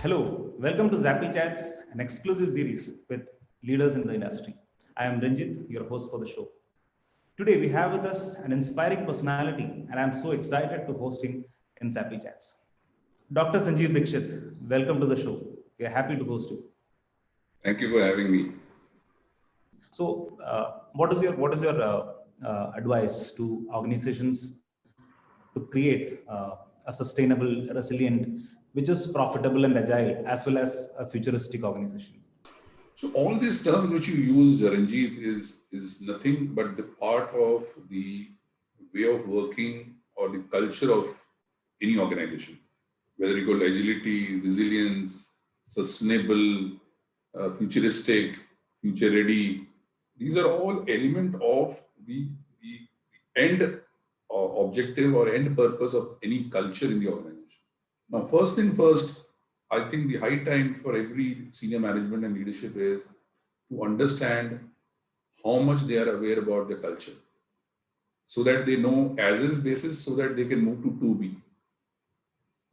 Hello, welcome to Zappychats, an exclusive series with leaders in the industry. I am Ranjit, your host for the show. Today we have with us an inspiring personality, and I'm so excited to host him in Zappychats. Dr. Sanjeev Dixit, welcome to the show. We are happy to host you. Thank you for having me. So, what is your advice to organizations to create a sustainable, resilient, which is profitable and agile, as well as a futuristic organization? So all these terms which you use, Ranjit, is nothing but the part of the way of working or the culture of any organization. Whether you call agility, resilience, sustainable, futuristic, future ready, these are all element of the end objective or end purpose of any culture in the organization. Now, first thing first, I think the high time for every senior management and leadership is to understand how much they are aware about the culture so that they know as is basis so that they can move to 2B.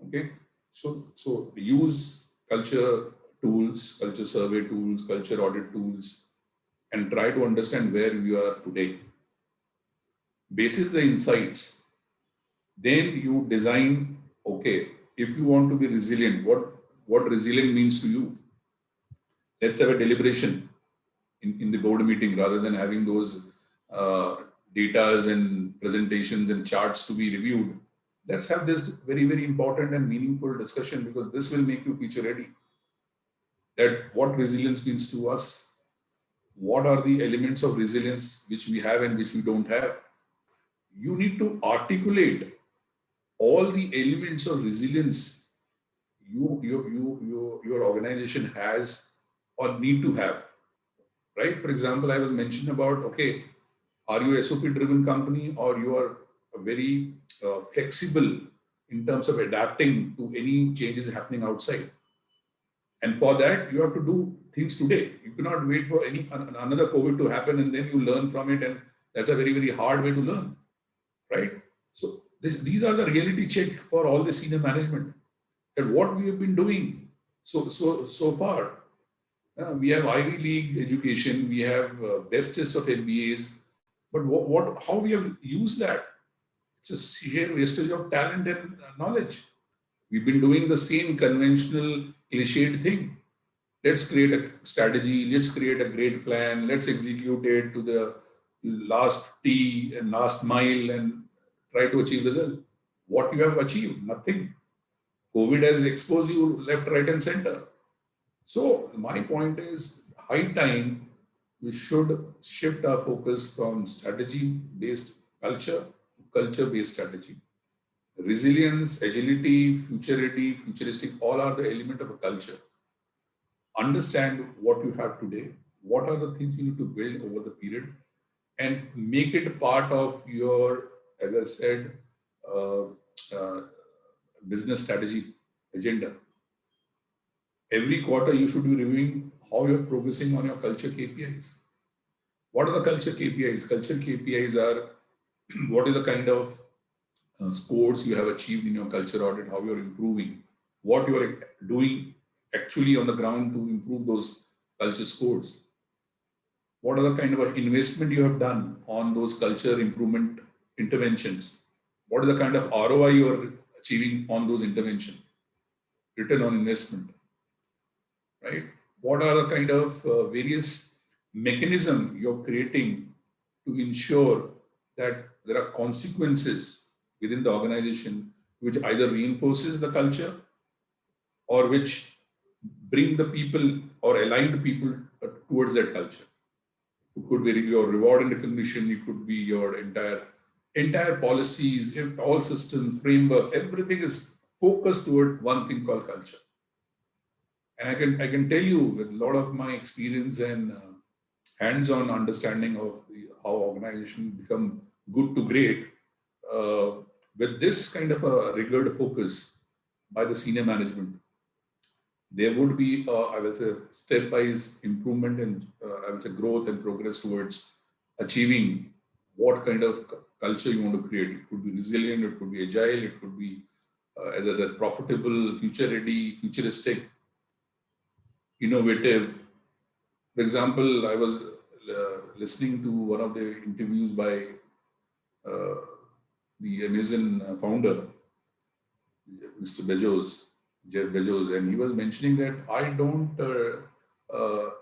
Okay. So use culture tools, culture survey tools, culture audit tools, and try to understand where you are today. Basis the insights, then you design, okay, if you want to be resilient, what resilient means to you? Let's have a deliberation in the board meeting rather than having those datas and presentations and charts to be reviewed. Let's have this very, very important and meaningful discussion because this will make you future ready. That what resilience means to us, what are the elements of resilience which we have and which we don't have. You need to articulate all the elements of resilience your organization has or need to have, right? For example, I was mentioning about, okay, are you a SOP driven company or you are very flexible in terms of adapting to any changes happening outside? And for that, you have to do things today. You cannot wait for another COVID to happen and then you learn from it. And that's a very, very hard way to learn, right? So these are the reality check for all the senior management and what we have been doing so far. We have Ivy League education, we have bestest of MBAs, but how we have used that? It's a sheer wastage of talent and knowledge. We've been doing the same conventional cliched thing. Let's create a strategy, let's create a great plan, let's execute it to the last T and last mile and try to achieve result. What you have achieved? Nothing. COVID has exposed you left, right, and center. So my point is, high time we should shift our focus from strategy-based culture to culture-based strategy. Resilience, agility, future ready, futuristic, all are the element of a culture. Understand what you have today, what are the things you need to build over the period, and make it part of your, as I said, business strategy agenda. Every quarter, you should be reviewing how you're progressing on your culture KPIs. What are the culture KPIs? Culture KPIs are what is the kind of scores you have achieved in your culture audit, how you're improving, what you are doing actually on the ground to improve those culture scores. What are the kind of investment you have done on those culture improvement interventions? What is the kind of ROI you are achieving on those interventions? Return on investment, right? What are the kind of various mechanism you're creating to ensure that there are consequences within the organization which either reinforces the culture or which bring the people or align the people towards that culture. It could be your reward and recognition, it could be your entire policies, all systems, framework, everything is focused toward one thing called culture. And I can tell you with a lot of my experience and hands-on understanding of how organizations become good to great, with this kind of a rigorous focus by the senior management, there would be, I will say, stepwise improvement and I will say growth and progress towards achieving what kind of culture you want to create. It could be resilient, it could be agile, it could be, as I said, profitable, future ready, futuristic. innovative. For example, I was listening to one of the interviews by the Amazon founder, Mr. Bezos, Jeff Bezos, and he was mentioning that I don't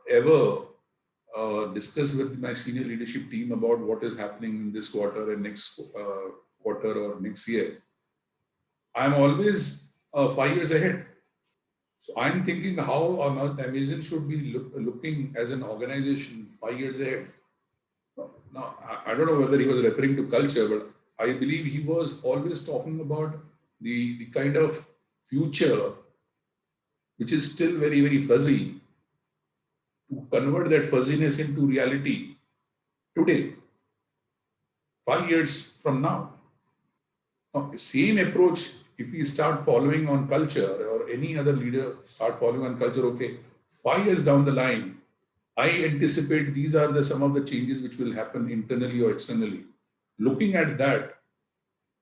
ever discuss with my senior leadership team about what is happening in this quarter and next quarter or next year. I'm always 5 years ahead. So I'm thinking how Amazon should be looking as an organization 5 years ahead. Now, I don't know whether he was referring to culture, but I believe he was always talking about the kind of future which is still very, very fuzzy, to convert that fuzziness into reality today, 5 years from now. Now, the same approach, if we start following on culture, or any other leader start following on culture, okay, 5 years down the line, I anticipate these are some of the changes which will happen internally or externally. Looking at that,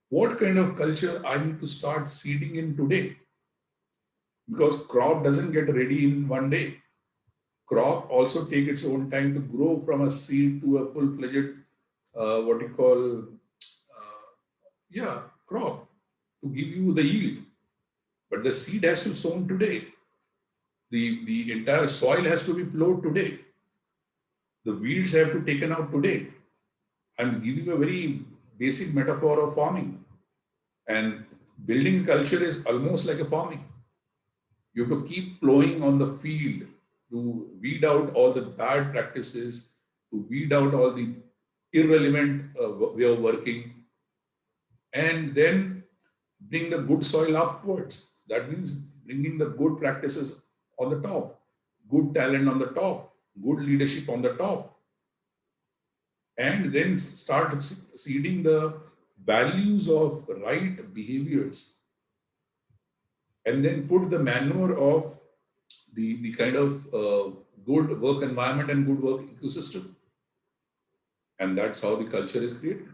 what kind of culture I need to start seeding in today? Because crop doesn't get ready in one day. Crop also take its own time to grow from a seed to a full-fledged, crop to give you the yield. But the seed has to sown today. The entire soil has to be plowed today. The weeds have to be taken out today. I'm giving you a very basic metaphor of farming. And building culture is almost like a farming. You have to keep plowing on the field to weed out all the bad practices, to weed out all the irrelevant way of working, and then bring the good soil upwards. That means bringing the good practices on the top, good talent on the top, good leadership on the top, and then start seeding the values of right behaviors, and then put the manure of the kind of good work environment and good work ecosystem. And that's how the culture is created.